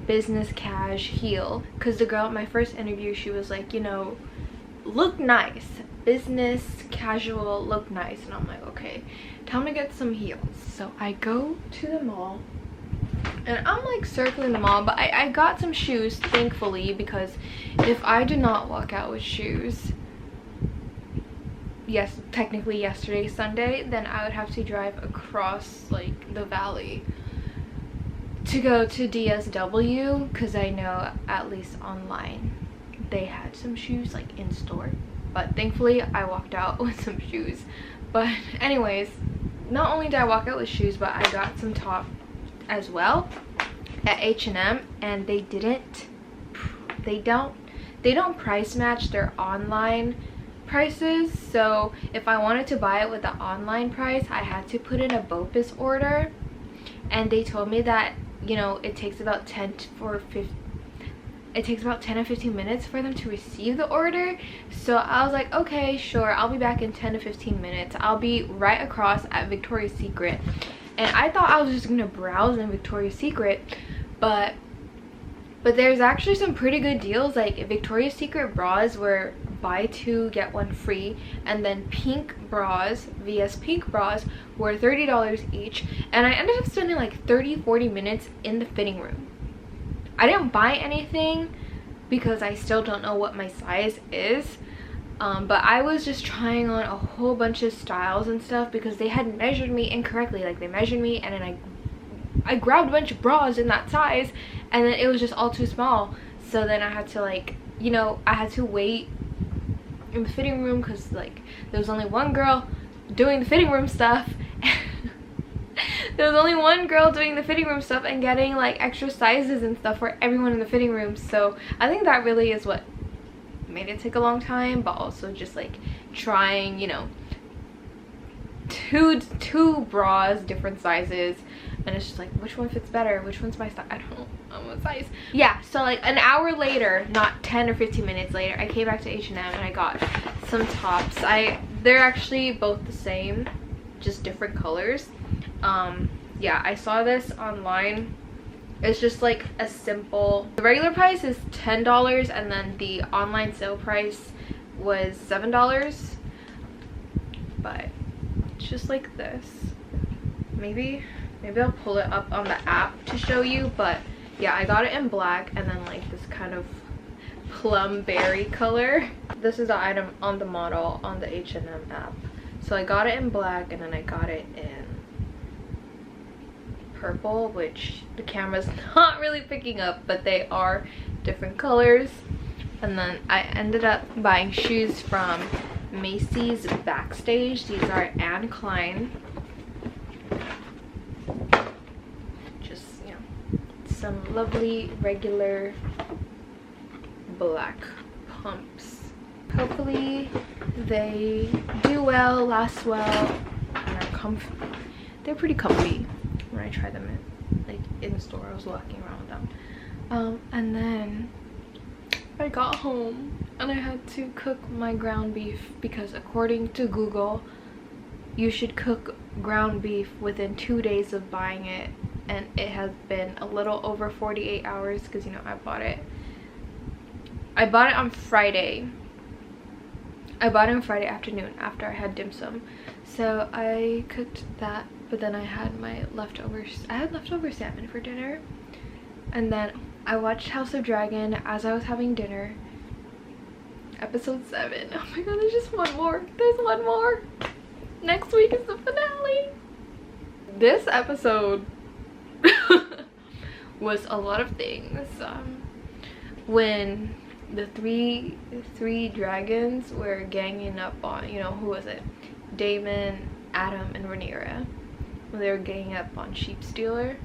business cash heel, because the girl at my first interview, she was like, you know, look nice, business casual, look nice. And I'm like, okay, time to get some heels. So I go to the mall and I'm like circling the mall, but I got some shoes, thankfully, because if I did not walk out with shoes, yes, technically yesterday, Sunday, then I would have to drive across like the valley to go to DSW, because I know at least online they had some shoes like in store. But thankfully I walked out with some shoes. But anyways, not only did I walk out with shoes, but I got some top as well at H&M, and they don't price match their online prices. So if I wanted to buy it with the online price, I had to put in a BOPIS order, and they told me that, you know, it takes about 10 or 15 minutes for them to receive the order. So I was like, okay, sure, I'll be back in 10 to 15 minutes. I'll be right across at Victoria's Secret. And I thought I was just gonna browse in Victoria's Secret, but there's actually some pretty good deals. Like Victoria's Secret bras were buy 2 get 1 free, and then pink bras, VS pink bras, were $30 each. And I ended up spending like 30-40 minutes in the fitting room. I didn't buy anything because I still don't know what my size is, But I was just trying on a whole bunch of styles and stuff because they had measured me incorrectly. Like, they measured me and then I grabbed a bunch of bras in that size, and then it was just all too small. So then I had to, like, you know, I had to wait in the fitting room because, like, there was only one girl doing the fitting room stuff. There was only one girl doing the fitting room stuff and getting, like, extra sizes and stuff for everyone in the fitting room. So I think that really is what made it take a long time, but also just, like, trying, you know, two bras, different sizes, and it's just like, which one fits better, which one's my style, I don't know what size. Yeah, so like an hour later, not 10 or 15 minutes later, I came back to H&M and I got some tops. They're actually both the same, just different colors. Yeah, I saw this online. It's just like a simple, the regular price is $10 and then the online sale price was $7, but it's just like this. Maybe I'll pull it up on the app to show you, but yeah, I got it in black and then like this kind of plum berry color. This is the item on the model on the H&M app. So I got it in black and then I got it in purple, which the camera's not really picking up, but they are different colors. And then I ended up buying shoes from Macy's Backstage. These are Anne Klein. Just, you know, some lovely regular black pumps. Hopefully they do well, last well, and are comfy. They're pretty comfy when I try them in the store. I was walking around with them. And then I got home and I had to cook my ground beef because according to Google, you should cook ground beef within 2 days of buying it, and it has been a little over 48 hours because, you know, I bought it on Friday. I bought it on Friday afternoon after I had dim sum. So I cooked that, but then I had my leftovers. I had leftover salmon for dinner. And then I watched House of Dragon as I was having dinner. Episode 7. Oh my god, there's just one more. There's one more. Next week is the finale. This episode was a lot of things. When the three dragons were ganging up on, you know, who was it? Damon, Adam, and Rhaenyra. When they were ganging up on Sheep Stealer.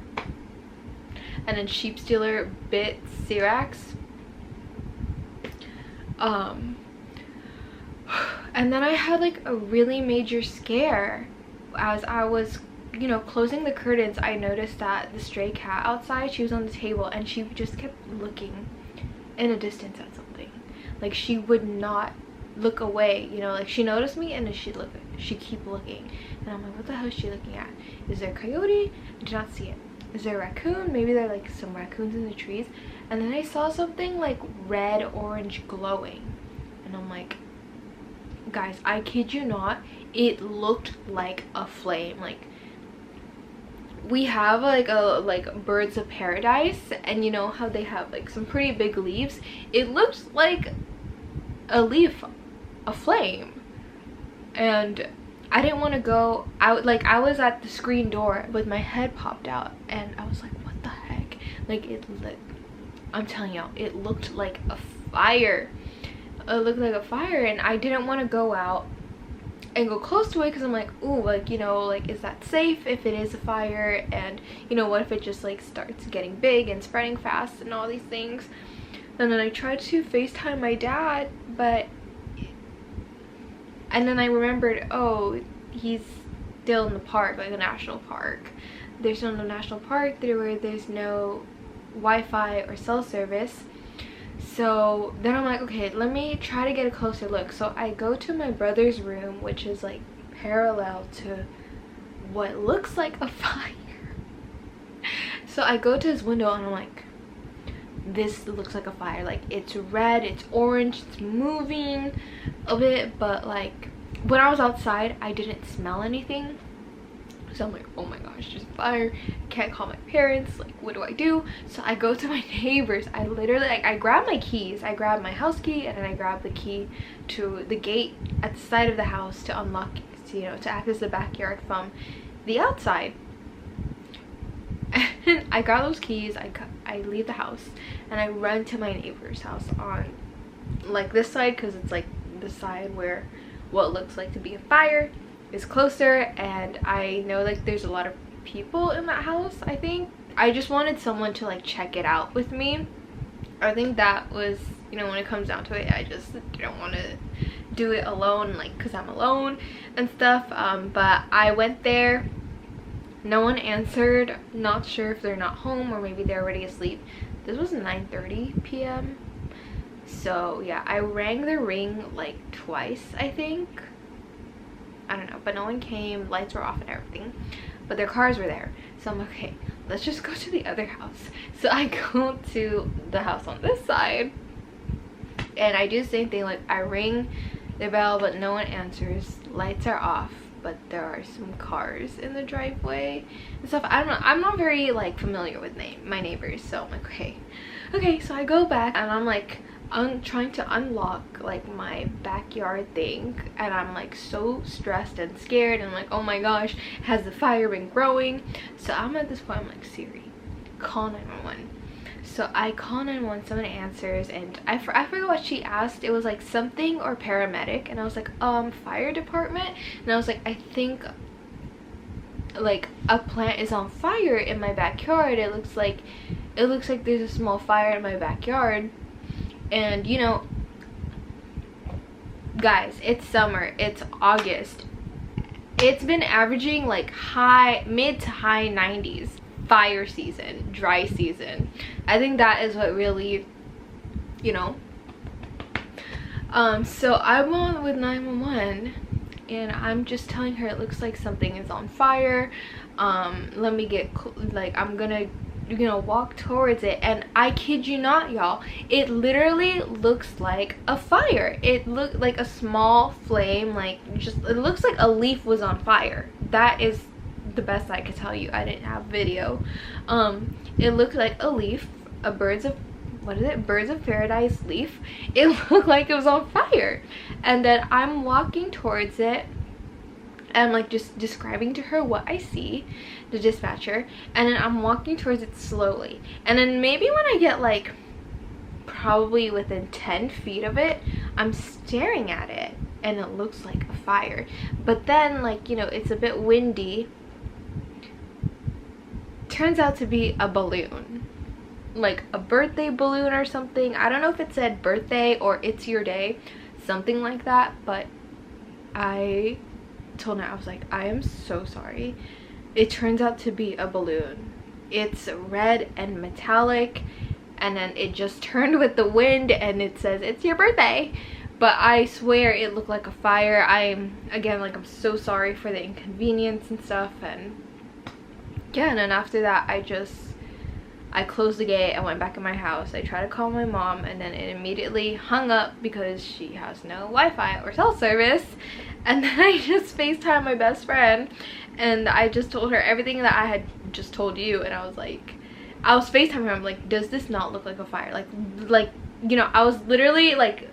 And then Sheep Stealer bit Syrax. And then I had like a really major scare. As I was, you know, closing the curtains, I noticed that the stray cat outside, she was on the table and she just kept looking in a distance at something. Like, she would not look away, you know, like she noticed me and then she'd keep looking. And I'm like, what the hell is she looking at? Is there a coyote? I did not see it. Is there a raccoon? Maybe there are like some raccoons in the trees. And then I saw something like red orange glowing, and I'm like, guys, I kid you not, it looked like a flame. Like, we have like birds of paradise, and you know how they have like some pretty big leaves. It looked like a leaf, a flame. And I didn't want to go out. Like, I was at the screen door with my head popped out and I was like, what the heck? Like, I'm telling y'all, it looked like a fire. It looked like a fire, and I didn't want to go out and go close to it because I'm like, ooh, like, you know, like, is that safe if it is a fire? And, you know, what if it just like starts getting big and spreading fast and all these things? And then I tried to FaceTime my dad, and then I remembered, oh, he's still in the park, like a national park. There's no national park where there's no Wi-Fi or cell service. So then I'm like, okay, let me try to get a closer look. So I go to my brother's room, which is like parallel to what looks like a fire. So I go to his window and I'm like, this looks like a fire. Like, it's red, it's orange, it's moving a bit, but like when I was outside I didn't smell anything. So I'm like, oh my gosh, there's a fire. I can't call my parents. Like, what do I do? So I go to my neighbors. I literally, like, I grab my keys. I grab my house key, and then I grab the key to the gate at the side of the house to unlock, you know, to access the backyard from the outside. And I grab those keys. I leave the house, and I run to my neighbor's house on, like, this side, because it's like the side where what looks like to be a fire is closer, and I know like there's a lot of people in that house. I think I just wanted someone to like check it out with me. I think that was, you know, when it comes down to it, I just don't want to do it alone, like, because I'm alone and stuff. But I went there, no one answered. Not sure if they're not home or maybe they're already asleep. This was 9:30 p.m. so yeah, I rang the ring like twice, I think. I don't know, but no one came. Lights were off and everything, but their cars were there. So I'm like, okay, let's just go to the other house. So I go to the house on this side, and I do the same thing. Like, I ring the bell, but no one answers. Lights are off, but there are some cars in the driveway and stuff. I don't know, I'm not very like familiar with my neighbors, so I'm like, okay. So I go back, and I'm like, I'm trying to unlock like my backyard thing, and I'm like so stressed and scared, and I'm like, oh my gosh, has the fire been growing? So I'm at this point, I'm like, Siri, call 911. So I call 911, someone answers, and I forgot what she asked. It was like something or paramedic, and I was like, fire department. And I was like, I think like a plant is on fire in my backyard. It looks like there's a small fire in my backyard. And you know, guys, it's summer, it's August, it's been averaging like mid to high 90s. Fire season, dry season. I think that is what really, you know. So I'm on with 911, and I'm just telling her it looks like something is on fire. Let me get like, I'm gonna, you know, walk towards it, and I kid you not, y'all, it literally looks like a fire. It looked like a small flame, like, just, it looks like a leaf was on fire. That is the best I could tell you. I didn't have video. It looked like a leaf, a birds of paradise leaf. It looked like it was on fire. And then I'm walking towards it, and I'm like just describing to her what I see, the dispatcher, and then I'm walking towards it slowly, and then maybe when I get like probably within 10 feet of it, I'm staring at it, and it looks like a fire. But then, like, you know, it's a bit windy. Turns out to be a balloon, like a birthday balloon or something. I don't know if it said birthday or it's your day, something like that. But I told her, I was like, I am so sorry. It turns out to be a balloon. It's red and metallic, and then it just turned with the wind, and it says it's your birthday. But I swear it looked like a fire. I'm so sorry for the inconvenience and stuff. And yeah, and then after that, I closed the gate. I went back in my house. I tried to call my mom, and then it immediately hung up because she has no Wi-Fi or cell service. And then I just FaceTimed my best friend, and I just told her everything that I had just told you. And I was FaceTiming her. I'm like, does this not look like a fire? Like, you know, I was literally like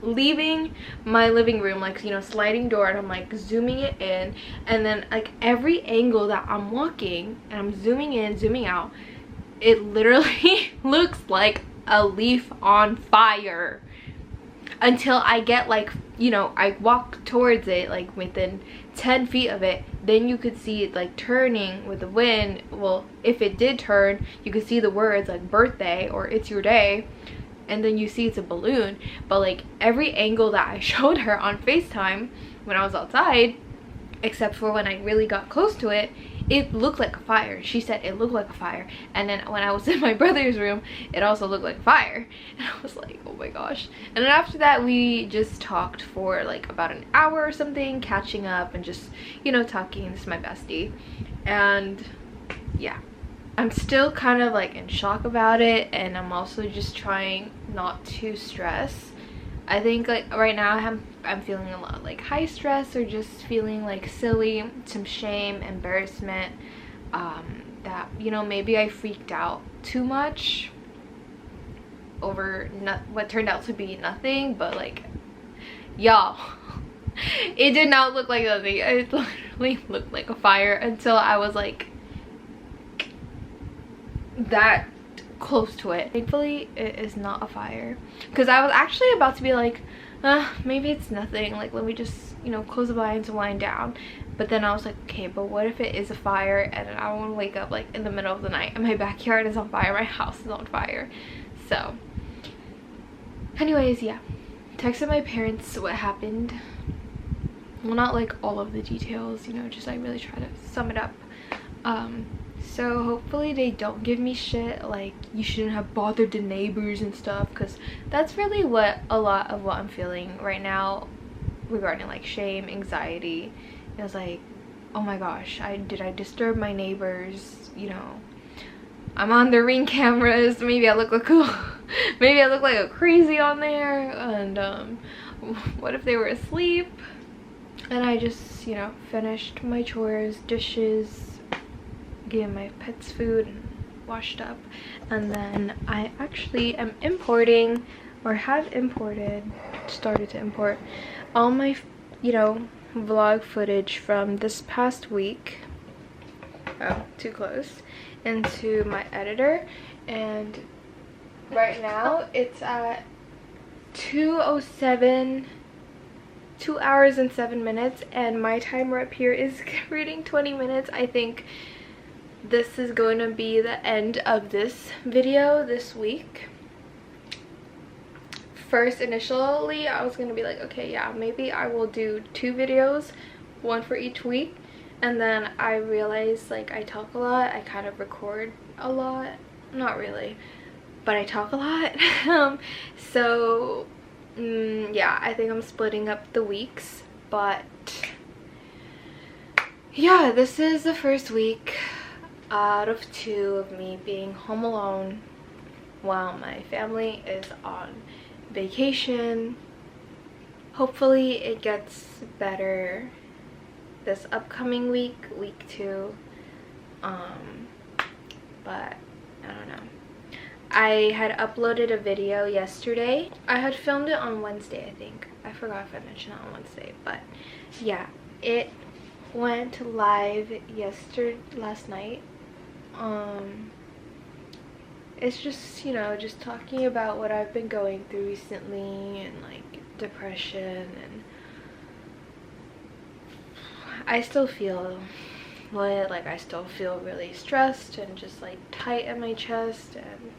leaving my living room, like, you know, sliding door, and I'm like zooming it in, and then like every angle that I'm walking and I'm zooming in, zooming out, it literally looks like a leaf on fire, until I get like, you know, I walk towards it like within 10 feet of it. Then you could see it like turning with the wind. Well, if it did turn, you could see the words like birthday or it's your day, and then you see it's a balloon. But like every angle that I showed her on FaceTime when I was outside, except for when I really got close to it, it looked like a fire. She said it looked like a fire. And then when I was in my brother's room, it also looked like a fire. And I was like, oh my gosh. And then after that, we just talked for like about an hour or something, catching up and just, you know, talking. This is my bestie. And yeah, I'm still kind of like in shock about it, and I'm also just trying not to stress. I think like right now I'm feeling a lot like high stress, or just feeling like silly, some shame, embarrassment, that, you know, maybe I freaked out too much over what turned out to be nothing. But like, y'all, it did not look like nothing. It literally looked like a fire until I was like that close to it. Thankfully it is not a fire, because I was actually about to be like, maybe it's nothing, like let me just, you know, close the blinds and wind down. But then I was like, okay, but what if it is a fire and I want to wake up like in the middle of the night and my backyard is on fire, my house is on fire? So anyways, yeah, texted my parents what happened. Well, not like all of the details, you know, just I really try to sum it up. So hopefully they don't give me shit like you shouldn't have bothered the neighbors and stuff, because that's really what a lot of what I'm feeling right now regarding like shame, anxiety. It was like, oh my gosh, did I disturb my neighbors? You know, I'm on the Ring cameras, maybe I look like maybe I look like a crazy on there, and what if they were asleep? And I just, you know, finished my chores, dishes, gave my pets food, and washed up. And then I actually am importing, or have started to import all my, you know, vlog footage from this past week, oh, too close, into my editor. And right now it's at 2:07, 2 hours and 7 minutes, and my timer up here is reading 20 minutes. I think this is going to be the end of this video this week. First, initially I was gonna be like, okay, yeah, maybe I will do 2 videos, 1 for each week. And then I realized like I talk a lot, I kind of record a lot, not really, but I talk a lot. So yeah, I think I'm splitting up the weeks. But yeah, this is the first week out of 2 of me being home alone while my family is on vacation. Hopefully it gets better this upcoming week, week 2. But I don't know. I had uploaded a video yesterday. I had filmed it on Wednesday, I think. I forgot if I mentioned it on Wednesday, but yeah, it went live last night. It's just, you know, just talking about what I've been going through recently, and like depression, and I still feel like I still feel really stressed and just like tight in my chest. And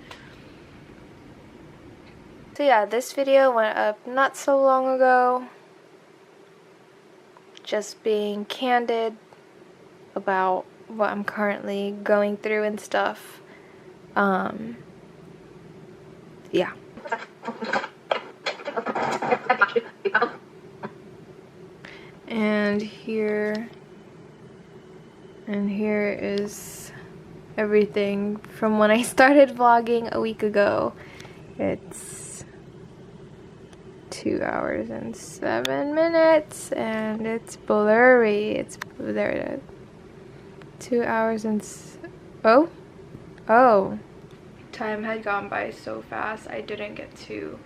so yeah, this video went up not so long ago, just being candid about what I'm currently going through and stuff. Yeah. And here is everything from when I started vlogging a week ago. It's 2 hours and 7 minutes, and it's blurry. It's there. It is. 2 hours and oh, time had gone by so fast. I didn't get to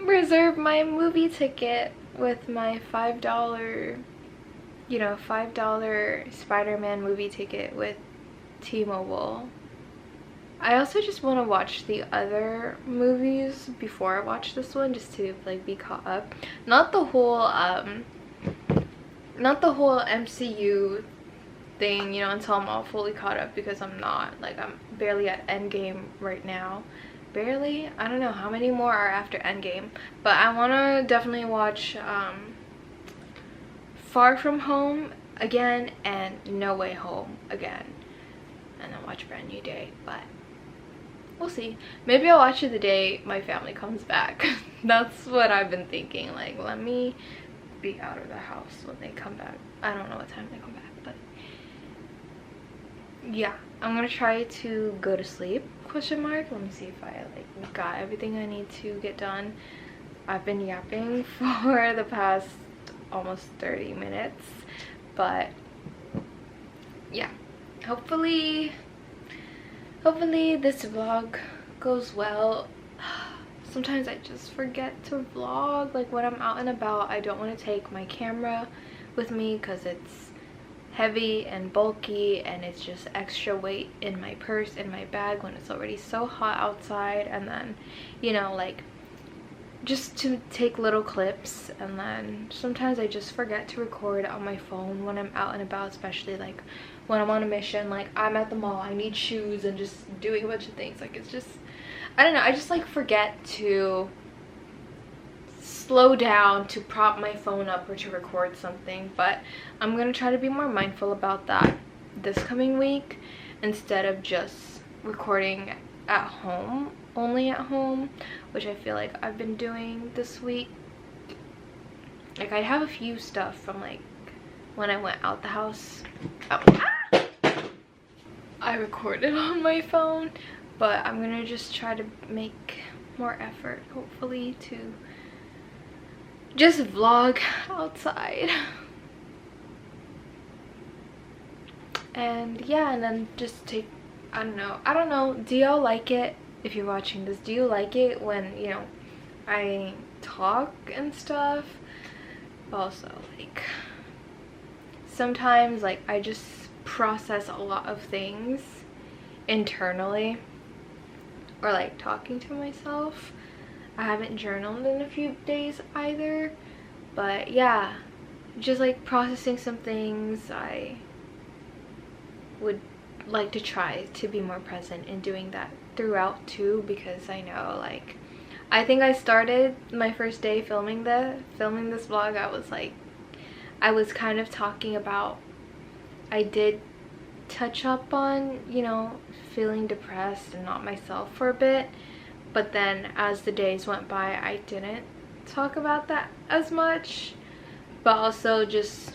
reserve my movie ticket with my $5, you know, $5 Spider-Man movie ticket with T-Mobile. I also just want to watch the other movies before I watch this one, just to like be caught up. Not the whole MCU thing, you know, until I'm all fully caught up, because I'm not. Like, I'm barely at Endgame right now. Barely? I don't know how many more are after Endgame. But I want to definitely watch Far From Home again and No Way Home again. And then watch Brand New Day. But we'll see. Maybe I'll watch it the day my family comes back. That's what I've been thinking. Like, let me be out of the house when they come back. I don't know what time they come back, but yeah, I'm gonna try to go to sleep, question mark. Let me see if I like got everything I need to get done. I've been yapping for the past almost 30 minutes, but yeah, hopefully this vlog goes well. Sometimes I just forget to vlog. Like when I'm out and about, I don't want to take my camera with me because it's heavy and bulky and it's just extra weight in my purse, in my bag when it's already so hot outside. And then, you know, like just to take little clips, and then sometimes I just forget to record on my phone when I'm out and about, especially like when I'm on a mission, like I'm at the mall, I need shoes and just doing a bunch of things. Like it's just, I don't know, I just like forget to slow down to prop my phone up or to record something. But I'm gonna try to be more mindful about that this coming week, instead of just recording at home, only at home, which I feel like I've been doing this week. Like I have a few stuff from like when I went out the house. I recorded on my phone, but I'm gonna just try to make more effort, hopefully, to just vlog outside. And yeah, and then just take, I don't know, do y'all like it? If you're watching this, do you like it when, you know, I talk and stuff? Also, like, sometimes, like, I just process a lot of things internally, or like talking to myself. I haven't journaled in a few days either, but yeah, just like processing some things. I would like to try to be more present in doing that throughout too, because I know, like, I think I started my first day filming this vlog, I was kind of talking about, I did touch up on, you know, feeling depressed and not myself for a bit, but then as the days went by, I didn't talk about that as much. But also just,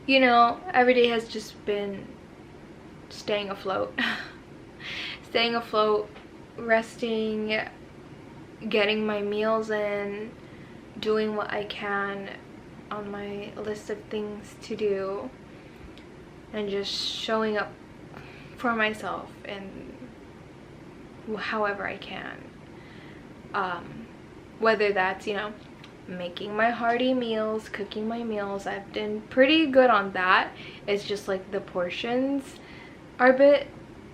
you know, every day has just been staying afloat. Staying afloat, resting, getting my meals in, doing what I can on my list of things to do, and just showing up for myself in however I can. Whether that's, you know, making my hearty meals, cooking my meals. I've been pretty good on that. It's just like the portions are a bit,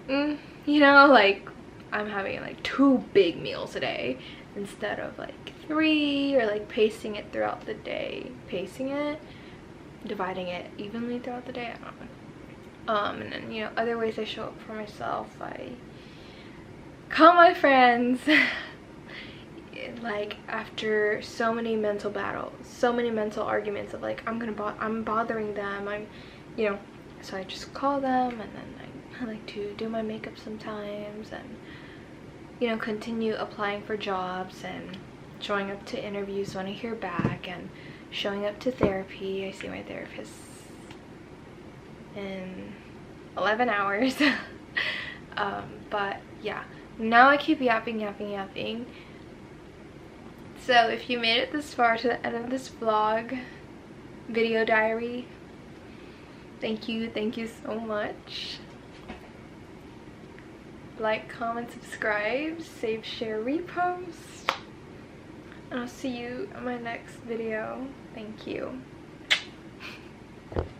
you know, like I'm having like 2 big meals a day instead of like 3, or like pacing it throughout the day. Dividing it evenly throughout the day, I don't know. And then, you know, other ways I show up for myself, I call my friends. Like after so many mental battles, so many mental arguments of like I'm bothering them, you know, so I just call them, and then I like to do my makeup sometimes, and, you know, continue applying for jobs and showing up to interviews when I hear back, and showing up to therapy. I see my therapist in 11 hours. But yeah, now I keep yapping. So if you made it this far to the end of this vlog, video diary, thank you so much. Like, comment, subscribe, save, share, repost, and I'll see you in my next video. Thank you.